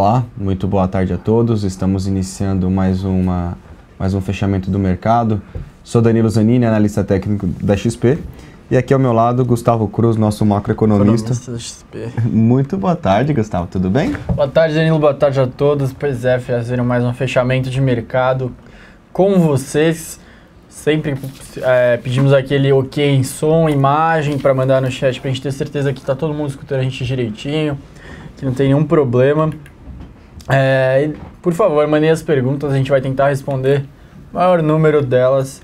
Olá, muito boa tarde a todos. Estamos iniciando mais um fechamento do mercado. Sou Danilo Zanini, analista técnico da XP. E aqui ao meu lado, Gustavo Cruz, nosso macroeconomista. Da XP. Muito boa tarde, Gustavo. Tudo bem? Boa tarde, Danilo. Boa tarde a todos. Pois é, fazendo mais um fechamento de mercado com vocês. Sempre pedimos aquele ok em som, imagem, para mandar no chat, para a gente ter certeza que está todo mundo escutando a gente direitinho, que não tem nenhum problema. Por favor, mandem as perguntas, a gente vai tentar responder o maior número delas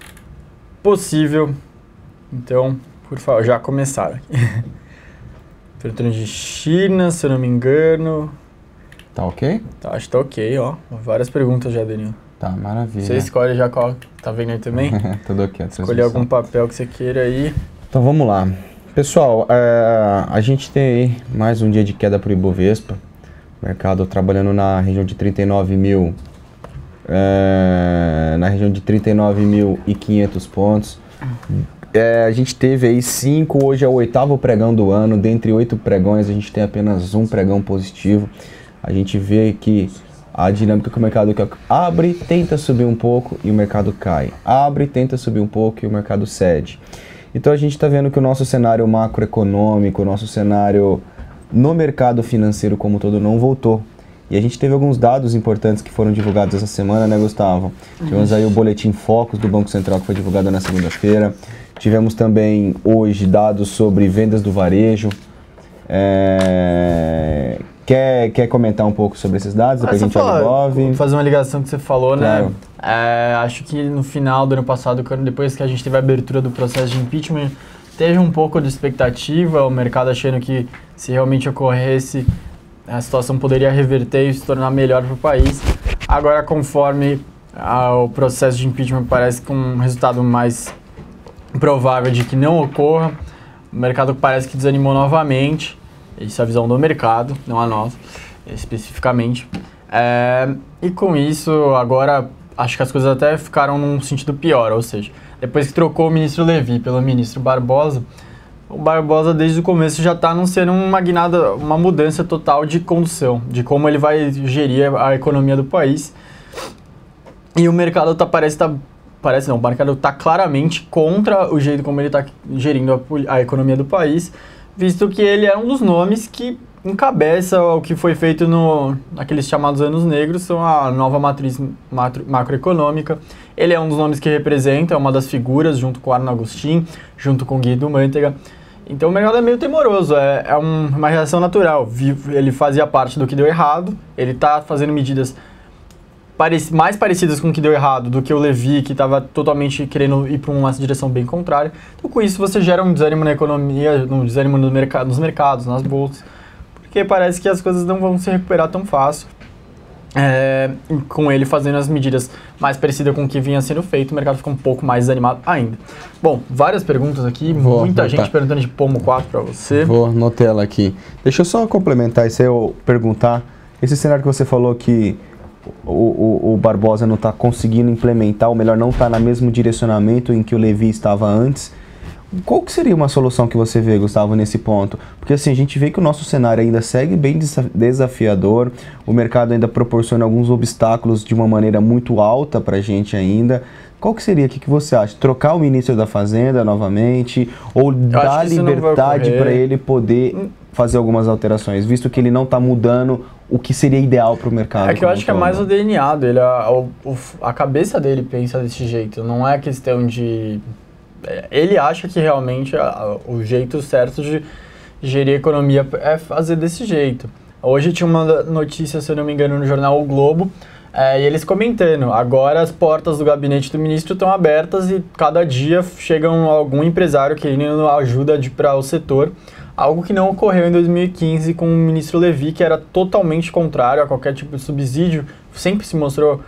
possível. Então, por favor, já começaram aqui. Perguntando de China, se eu não me engano. Tá ok? Tá, acho que tá ok, ó. Várias perguntas já, Danilo. Tá, maravilha. Você escolhe já qual, tá vendo aí também? Tudo ok. Escolher algum papel que você queira aí. Então vamos lá. Pessoal, a gente tem aí mais um dia de queda para o Ibovespa. Mercado trabalhando na região de 39.000, na região de 39.500 pontos. A gente teve aí 5, hoje é o 8º pregão do ano. Dentre 8 pregões, a gente tem apenas um pregão positivo. A gente vê que a dinâmica que o mercado abre, tenta subir um pouco e o mercado cai. Abre, tenta subir um pouco e o mercado cede. Então a gente está vendo que o nosso cenário macroeconômico, o nosso cenário no mercado financeiro como um todo não voltou. E a gente teve alguns dados importantes que foram divulgados essa semana, né, Gustavo? Tivemos aí o boletim Focus do Banco Central que foi divulgado na segunda-feira. Tivemos também hoje dados sobre vendas do varejo. Quer comentar um pouco sobre esses dados? Depois a gente devolve. Fazer uma ligação que você falou, claro, né? Acho que no final do ano passado, depois que a gente teve a abertura do processo de impeachment, teve um pouco de expectativa, o mercado achando que se realmente ocorresse, a situação poderia reverter e se tornar melhor para o país. Agora, conforme o processo de impeachment parece com um resultado mais provável de que não ocorra, o mercado parece que desanimou novamente. Isso é a visão do mercado, não a nossa, especificamente. E com isso, agora, acho que as coisas até ficaram num sentido pior, ou seja, depois que trocou o ministro Levy pelo ministro Barbosa, o Barbosa desde o começo já está anunciando uma mudança total de condução, de como ele vai gerir a economia do país. E o mercado o mercado está claramente contra o jeito como ele está gerindo a economia do país, visto que ele é um dos nomes que encabeça o que foi feito naqueles chamados anos negros, são a nova matriz macroeconômica. Ele é um dos nomes que representa, é uma das figuras, junto com o Arno Agustin, junto com o Guido Mantega. Então o mercado é meio temoroso, é uma reação natural. Ele fazia parte do que deu errado, ele está fazendo medidas mais parecidas com o que deu errado do que o Levy, que estava totalmente querendo ir para uma direção bem contrária. Então, com isso, você gera um desânimo na economia, um desânimo nos mercados, nas bolsas, porque parece que as coisas não vão se recuperar tão fácil. Com ele fazendo as medidas mais parecidas com o que vinha sendo feito, o mercado fica um pouco mais desanimado ainda. Bom, várias perguntas aqui, muita gente perguntando de Pomo 4 para você. Vou anotar ela aqui. Deixa eu só complementar isso aí, eu perguntar. Esse cenário que você falou que o Barbosa não está conseguindo implementar, ou melhor, não está no mesmo direcionamento em que o Levy estava antes. Qual que seria uma solução que você vê, Gustavo, nesse ponto? Porque assim, a gente vê que o nosso cenário ainda segue bem desafiador, o mercado ainda proporciona alguns obstáculos de uma maneira muito alta para a gente ainda. Qual que seria, o que você acha? Trocar o ministro da Fazenda novamente, ou dar liberdade para ele poder fazer algumas alterações, visto que ele não está mudando o que seria ideal para o mercado? É que eu acho que é mais o DNA dele, a cabeça dele pensa desse jeito, não é questão de... Ele acha que realmente o jeito certo de gerir a economia é fazer desse jeito. Hoje tinha uma notícia, se eu não me engano, no jornal O Globo, e eles comentando, agora as portas do gabinete do ministro estão abertas e cada dia chega algum empresário querendo ajuda para o setor, algo que não ocorreu em 2015 com o ministro Levy, que era totalmente contrário a qualquer tipo de subsídio, sempre se mostrou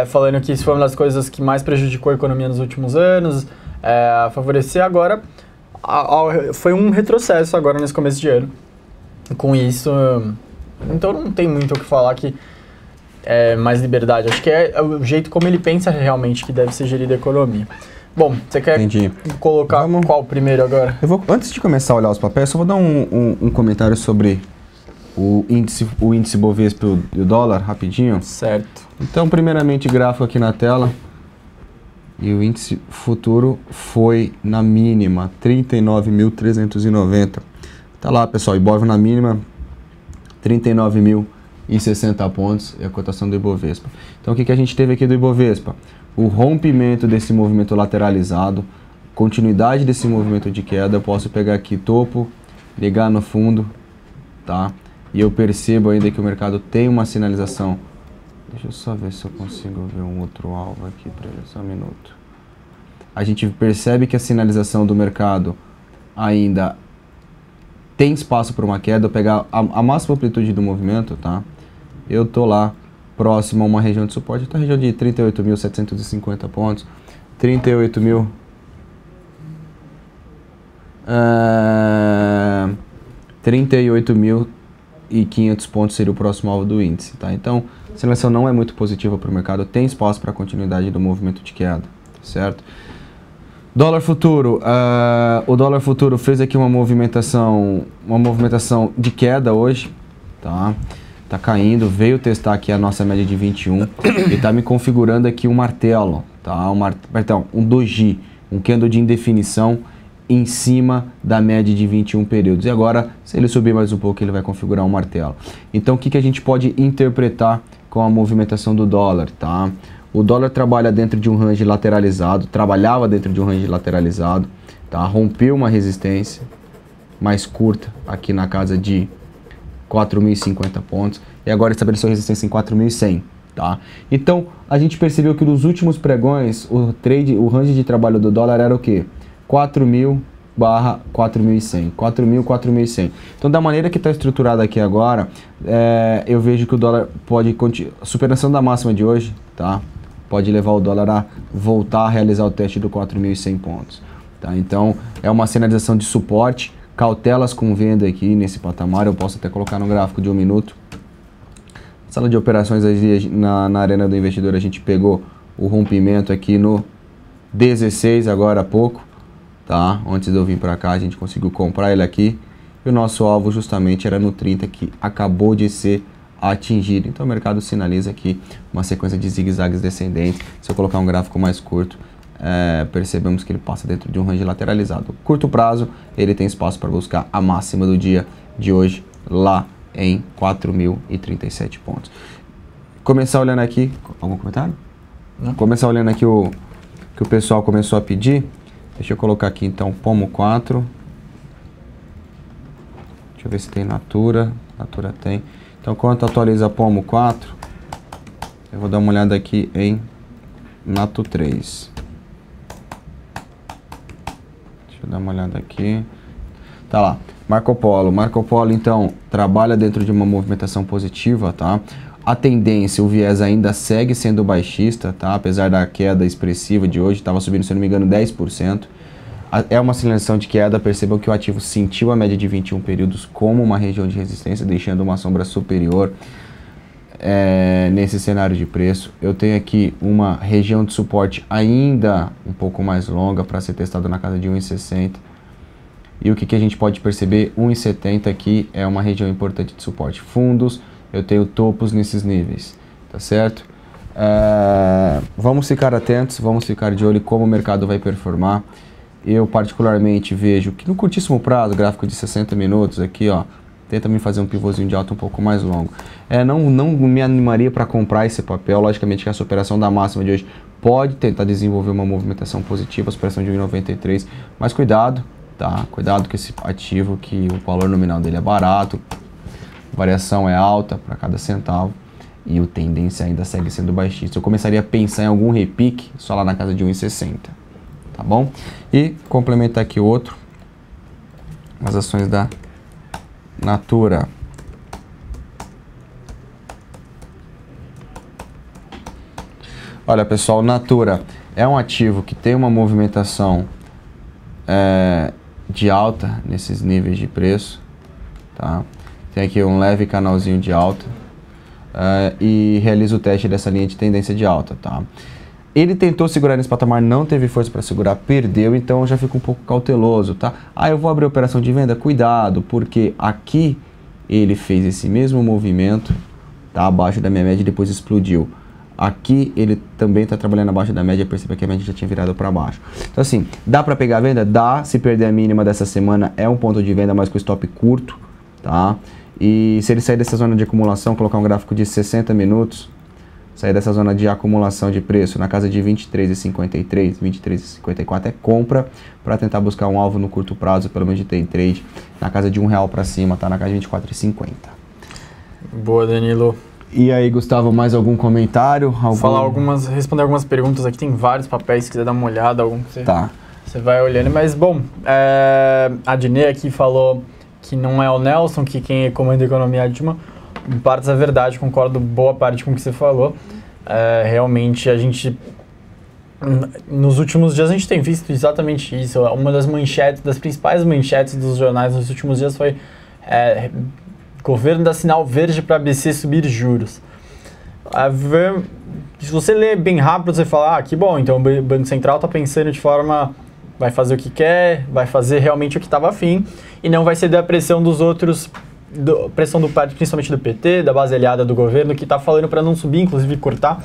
falando que isso foi uma das coisas que mais prejudicou a economia nos últimos anos, favorecer agora, foi um retrocesso agora nesse começo de ano. Com isso, então não tem muito o que falar que mais liberdade. Acho que é o jeito como ele pensa realmente que deve ser gerida a economia. Bom, você quer colocar qual primeiro agora? Antes de começar a olhar os papéis, só vou dar um comentário sobre o índice Bovespa e o dólar, rapidinho. Certo. Então, primeiramente, gráfico aqui na tela. E o índice futuro foi na mínima, 39.390. Tá lá, pessoal, Ibov na mínima, 39.060 pontos é a cotação do Ibovespa. Então, o que a gente teve aqui do Ibovespa? O rompimento desse movimento lateralizado, continuidade desse movimento de queda. Eu posso pegar aqui topo, ligar no fundo, tá? E eu percebo ainda que o mercado tem uma sinalização. Deixa eu só ver se eu consigo ver um outro alvo aqui para ele, só um minuto. A gente percebe que a sinalização do mercado ainda tem espaço para uma queda. Eu pegar a máxima amplitude do movimento, tá? Eu tô lá próximo a uma região de suporte, tá? Região de 38.750 pontos, 38.000... 38.500 pontos seria o próximo alvo do índice, tá? Então, a sinalização não é muito positiva para o mercado, tem espaço para a continuidade do movimento de queda, certo? Dólar futuro, o dólar futuro fez aqui uma movimentação de queda hoje, tá? Tá caindo, veio testar aqui a nossa média de 21 e tá me configurando aqui um martelo, tá? Um doji, um candle de indefinição em cima da média de 21 períodos. E agora, se ele subir mais um pouco, ele vai configurar um martelo. Então, o que a gente pode interpretar com a movimentação do dólar, tá? O dólar trabalha dentro de um range lateralizado, trabalhava dentro de um range lateralizado, tá? Rompeu uma resistência mais curta aqui na casa de 4.050 pontos e agora estabeleceu resistência em 4.100, tá? Então, a gente percebeu que nos últimos pregões, o range de trabalho do dólar era o quê? 4.000 barra 4.100, 4.000, 4.100. Então, da maneira que está estruturado aqui agora, eu vejo que o dólar pode continuar, superação da máxima de hoje, tá? Pode levar o dólar a voltar a realizar o teste do 4.100 pontos, tá? Então, é uma sinalização de suporte, cautelas com venda aqui nesse patamar. Eu posso até colocar no gráfico de 1 minuto. Sala de operações na Arena do Investidor, a gente pegou o rompimento aqui no 16 agora há pouco, tá? Antes de eu vir para cá, a gente conseguiu comprar ele aqui. E o nosso alvo justamente era no 30, que acabou de ser atingido. Então o mercado sinaliza aqui uma sequência de zigue-zagues descendentes. Se eu colocar um gráfico mais curto, percebemos que ele passa dentro de um range lateralizado. Curto prazo, ele tem espaço para buscar a máxima do dia de hoje, lá em 4.037 pontos. Começar olhando aqui... Algum comentário? Não. Começar olhando aqui o que o pessoal começou a pedir. Deixa eu colocar aqui então Pomo 4. Deixa eu ver se tem Natura. Natura tem. Então, quando atualiza Pomo 4, eu vou dar uma olhada aqui em Nato 3. Deixa eu dar uma olhada aqui. Tá lá. Marco Polo. Marco Polo, então, trabalha dentro de uma movimentação positiva, tá? A tendência, o viés ainda segue sendo baixista, tá? Apesar da queda expressiva de hoje, estava subindo, se não me engano, 10%. É uma sinalização de queda. Percebam que o ativo sentiu a média de 21 períodos como uma região de resistência, deixando uma sombra superior nesse cenário de preço. Eu tenho aqui uma região de suporte ainda um pouco mais longa para ser testada na casa de 1,60. E o que a gente pode perceber? 1,70 aqui é uma região importante de suporte. Fundos, eu tenho topos nesses níveis, tá certo? Vamos ficar atentos, vamos ficar de olho em como o mercado vai performar. Eu particularmente vejo que no curtíssimo prazo, gráfico de 60 minutos aqui, ó, tenta me fazer um pivôzinho de alta um pouco mais longo. Não me animaria para comprar esse papel. Logicamente que a superação da máxima de hoje pode tentar desenvolver uma movimentação positiva, a superação de 1,93, mas cuidado, tá? Cuidado com esse ativo, que o valor nominal dele é barato, a variação é alta para cada centavo e a tendência ainda segue sendo baixista. Eu começaria a pensar em algum repique só lá na casa de 1,60, tá bom? E complementar aqui outro, as ações da Natura. Olha, pessoal, Natura é um ativo que tem uma movimentação de alta nesses níveis de preço, tá? Tem aqui um leve canalzinho de alta e realiza o teste dessa linha de tendência de alta, tá? Ele tentou segurar nesse patamar, não teve força para segurar, perdeu, então eu já fico um pouco cauteloso, tá? Eu vou abrir a operação de venda, cuidado, porque aqui ele fez esse mesmo movimento, tá abaixo da minha média e depois explodiu. Aqui ele também está trabalhando abaixo da média, perceba que a média já tinha virado para baixo. Então assim, dá para pegar a venda? Dá, se perder a mínima dessa semana é um ponto de venda, mas com stop curto, tá? E se ele sair dessa zona de acumulação, colocar um gráfico de 60 minutos, sair dessa zona de acumulação de preço na casa de 23,53, 23,54 é compra para tentar buscar um alvo no curto prazo, pelo menos de day trade, na casa de R$1 para cima, tá? Na casa de 24,50. Boa, Danilo. E aí, Gustavo, mais algum comentário? Responder algumas perguntas aqui, tem vários papéis, se quiser dar uma olhada, algum que você vai olhando. Mas, bom, a Dinê aqui falou que não é o Nelson, que quem comanda a economia é a Dilma. Em partes é verdade, concordo boa parte com o que você falou. Realmente, a gente, nos últimos dias, a gente tem visto exatamente isso. Uma das manchetes, das principais manchetes dos jornais nos últimos dias foi... governo dá sinal verde para a BC subir juros. Se você ler bem rápido, você fala, que bom, então o Banco Central está pensando de forma... vai fazer o que quer, vai fazer realmente o que estava afim, e não vai ceder a pressão dos outros, pressão principalmente do PT, da base aliada do governo, que está falando para não subir, inclusive cortar.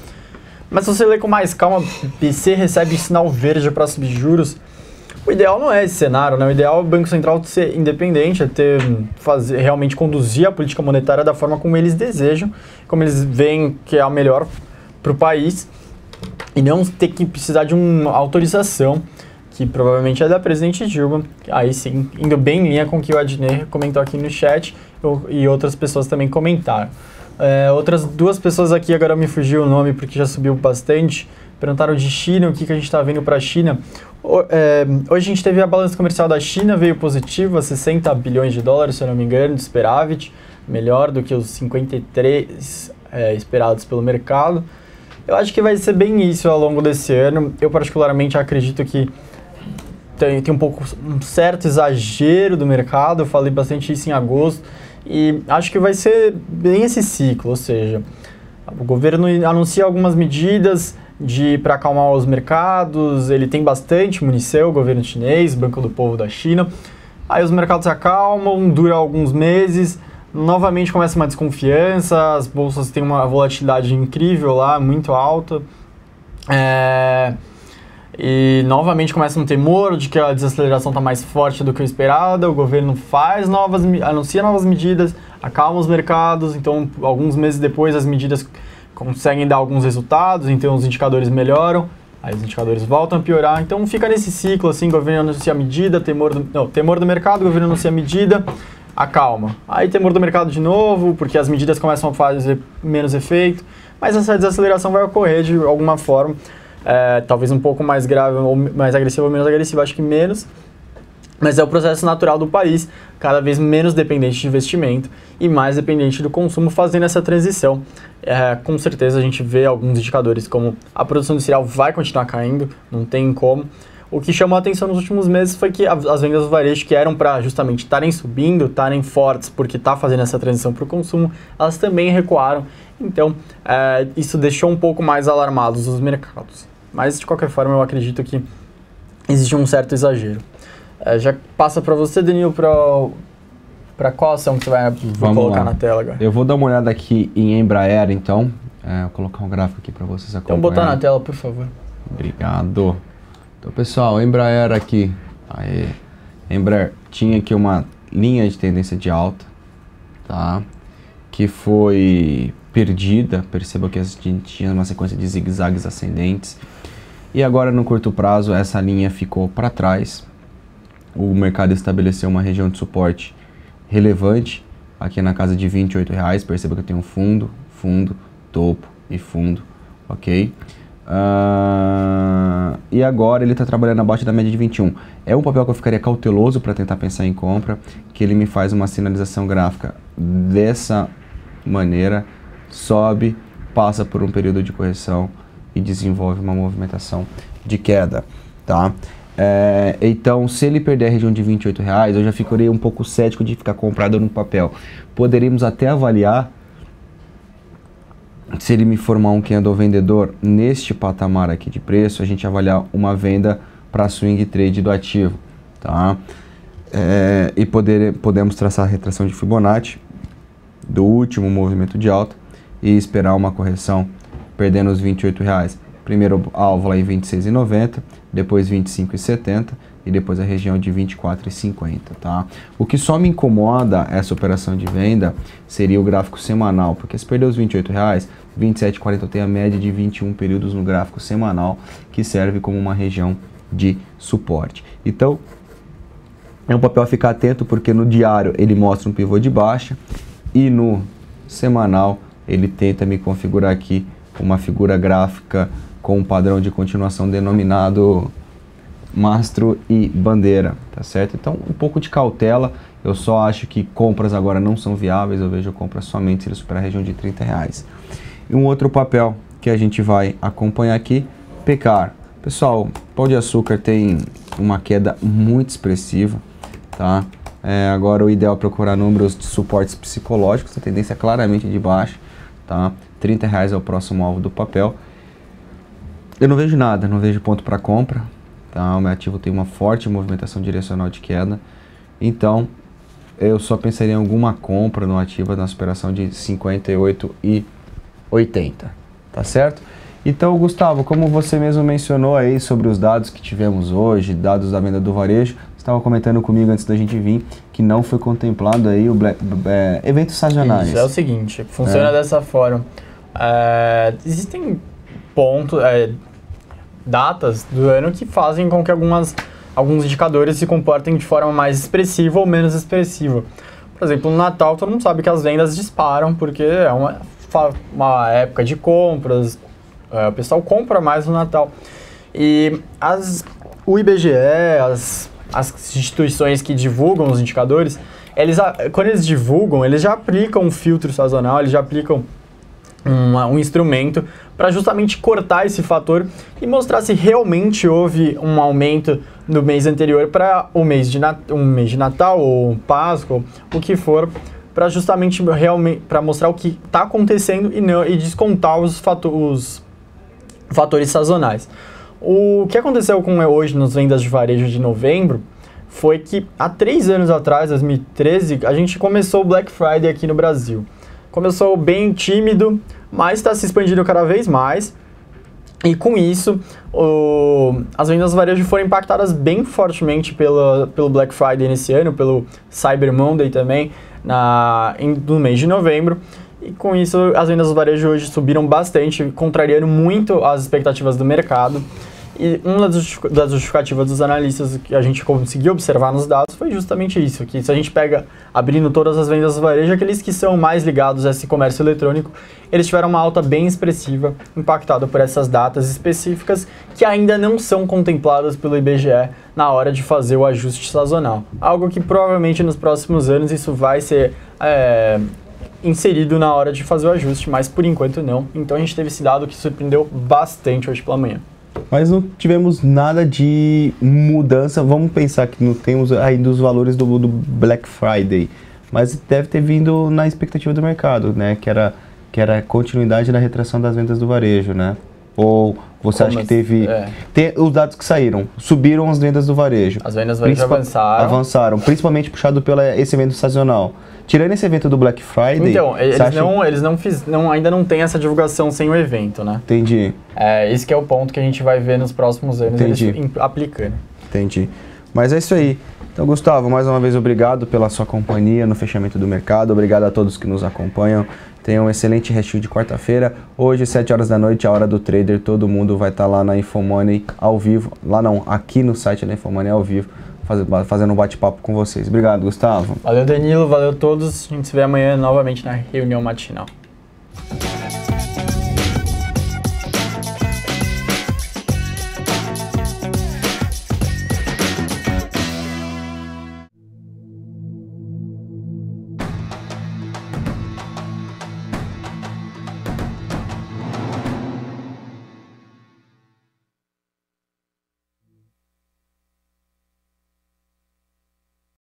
Mas se você ler com mais calma, BC recebe sinal verde para subir juros. O ideal não é esse cenário, né? O ideal é o Banco Central ser independente, realmente conduzir a política monetária da forma como eles desejam, como eles veem que é a melhor para o país, e não ter que precisar de uma autorização, que provavelmente é da presidente Dilma, aí sim, indo bem em linha com o que o Adnet comentou aqui no chat, e outras pessoas também comentaram. Outras duas pessoas aqui, agora me fugiu o nome porque já subiu bastante, perguntaram de China, o que a gente está vendo para a China. Hoje a gente teve a balança comercial da China, veio positiva, 60 bilhões de dólares, se eu não me engano, de superávit, melhor do que os 53 esperados pelo mercado. Eu acho que vai ser bem isso ao longo desse ano. Eu particularmente acredito que tem um certo exagero do mercado, eu falei bastante isso em agosto, e acho que vai ser bem esse ciclo, ou seja, o governo anuncia algumas medidas para acalmar os mercados, ele tem bastante munição, o governo chinês, Banco do Povo da China, aí os mercados se acalmam, dura alguns meses, novamente começa uma desconfiança, as bolsas têm uma volatilidade incrível lá, muito alta, e novamente começa um temor de que a desaceleração está mais forte do que o esperado, o governo anuncia novas medidas, acalma os mercados, então alguns meses depois as medidas conseguem dar alguns resultados, então os indicadores melhoram, aí os indicadores voltam a piorar, então fica nesse ciclo assim, o governo anuncia a medida, temor do mercado, o governo anuncia a medida, acalma. Aí temor do mercado de novo, porque as medidas começam a fazer menos efeito, mas essa desaceleração vai ocorrer de alguma forma, talvez um pouco mais grave, ou mais agressiva ou menos agressiva, acho que menos, mas é o processo natural do país, cada vez menos dependente de investimento e mais dependente do consumo, fazendo essa transição. Com certeza a gente vê alguns indicadores como a produção industrial vai continuar caindo, não tem como. O que chamou a atenção nos últimos meses foi que as vendas do varejo, que eram para justamente estarem subindo, estarem fortes, porque está fazendo essa transição para o consumo, elas também recuaram. Então, isso deixou um pouco mais alarmados os mercados. Mas, de qualquer forma, eu acredito que existe um certo exagero. Já passa para você, Danilo, para qual ação que você vai colocar na tela agora? Eu vou dar uma olhada aqui em Embraer, então. Vou colocar um gráfico aqui para vocês acompanharem. Então, botar na tela, por favor. Obrigado. Então, pessoal, Embraer aqui. Embraer tinha aqui uma linha de tendência de alta, tá? Que foi perdida. Perceba que a gente tinha uma sequência de zigue-zagues ascendentes. E agora, no curto prazo, essa linha ficou para trás. O mercado estabeleceu uma região de suporte relevante, aqui na casa de R$28. Perceba que eu tenho fundo, topo e fundo, ok? E agora ele está trabalhando abaixo da média de 21. É um papel que eu ficaria cauteloso para tentar pensar em compra, que ele me faz uma sinalização gráfica dessa maneira, sobe, passa por um período de correção e desenvolve uma movimentação de queda, tá? Então, se ele perder a região de R$28, eu já ficaria um pouco cético de ficar comprado no papel. Poderíamos até avaliar, se ele me formar um candle vendedor neste patamar aqui de preço, a gente avaliar uma venda para swing trade do ativo, tá? E podemos traçar a retração de Fibonacci do último movimento de alta e esperar uma correção perdendo os R$28. Primeiro alvo lá em R$26,90, depois R$25,70 e depois a região de R$24,50, tá? O que só me incomoda essa operação de venda seria o gráfico semanal, porque se perder os R$28, R$27,40 tem a média de 21 períodos no gráfico semanal, que serve como uma região de suporte. Então, é um papel a ficar atento, porque no diário ele mostra um pivô de baixa e no semanal ele tenta me configurar aqui uma figura gráfica com um padrão de continuação denominado mastro e bandeira, tá certo? Então, um pouco de cautela. Eu só acho que compras agora não são viáveis, eu vejo compras somente se ele superar a região de R$30. E um outro papel que a gente vai acompanhar aqui, Pecar. Pessoal, Pão de Açúcar tem uma queda muito expressiva, tá? Agora o ideal é procurar números de suportes psicológicos, a tendência é claramente de baixa, tá? R$30 é o próximo alvo do papel. Eu não vejo nada, não vejo ponto para compra, tá? O meu ativo tem uma forte movimentação direcional de queda, então eu só pensaria em alguma compra no ativo na superação de 58,80, tá certo? Então, Gustavo, como você mesmo mencionou aí sobre os dados que tivemos hoje, dados da venda do varejo, você estava comentando comigo antes da gente vir que não foi contemplado aí o eventos sazonais. Isso, é o seguinte, funciona dessa forma. Existem pontos, datas do ano que fazem com que alguns indicadores se comportem de forma mais expressiva ou menos expressiva. Por exemplo, no Natal, todo mundo sabe que as vendas disparam, porque é uma época de compras, o pessoal compra mais no Natal. E o IBGE, as instituições que divulgam os indicadores, quando eles divulgam, eles já aplicam um filtro sazonal, eles já aplicam um instrumento para justamente cortar esse fator e mostrar se realmente houve um aumento no mês anterior para um mês de Natal ou Páscoa, o que for, para justamente para mostrar o que está acontecendo e descontar os fatores sazonais. O que aconteceu hoje nas vendas de varejo de novembro foi que há 3 anos atrás, 2013, a gente começou o Black Friday aqui no Brasil. Começou bem tímido, mas está se expandindo cada vez mais. E com isso, as vendas do varejo foram impactadas bem fortemente pelo Black Friday nesse ano, pelo Cyber Monday também, no mês de novembro. E com isso, as vendas do varejo hoje subiram bastante, contrariando muito as expectativas do mercado. E uma das justificativas dos analistas que a gente conseguiu observar nos dados foi justamente isso, que se a gente pega, abrindo todas as vendas do varejo, aqueles que são mais ligados a esse comércio eletrônico, eles tiveram uma alta bem expressiva, impactada por essas datas específicas, que ainda não são contempladas pelo IBGE na hora de fazer o ajuste sazonal. Algo que provavelmente nos próximos anos isso vai ser inserido na hora de fazer o ajuste, mas por enquanto não. Então a gente teve esse dado que surpreendeu bastante hoje pela manhã. Mas não tivemos nada de mudança. Vamos pensar que não temos ainda os valores do Black Friday, mas deve ter vindo na expectativa do mercado, né? Que era a continuidade da retração das vendas do varejo, né? Ou você acha que teve... os dados que saíram, subiram as vendas do varejo. As vendas do varejo avançaram. Principalmente puxado pelo esse evento sazonal. Tirando esse evento do Black Friday... Então, ainda não tem essa divulgação sem o evento, né? Entendi. Esse que é o ponto que a gente vai ver nos próximos anos eles aplicando. Entendi. Mas é isso aí. Então, Gustavo, mais uma vez obrigado pela sua companhia no fechamento do mercado. Obrigado a todos que nos acompanham. Tenham um excelente restinho de quarta-feira. Hoje, 7 horas da noite, a hora do trader. Todo mundo vai estar lá na Infomoney ao vivo. Lá não, aqui no site da Infomoney ao vivo, fazendo um bate-papo com vocês. Obrigado, Gustavo. Valeu, Danilo. Valeu a todos. A gente se vê amanhã novamente na reunião matinal.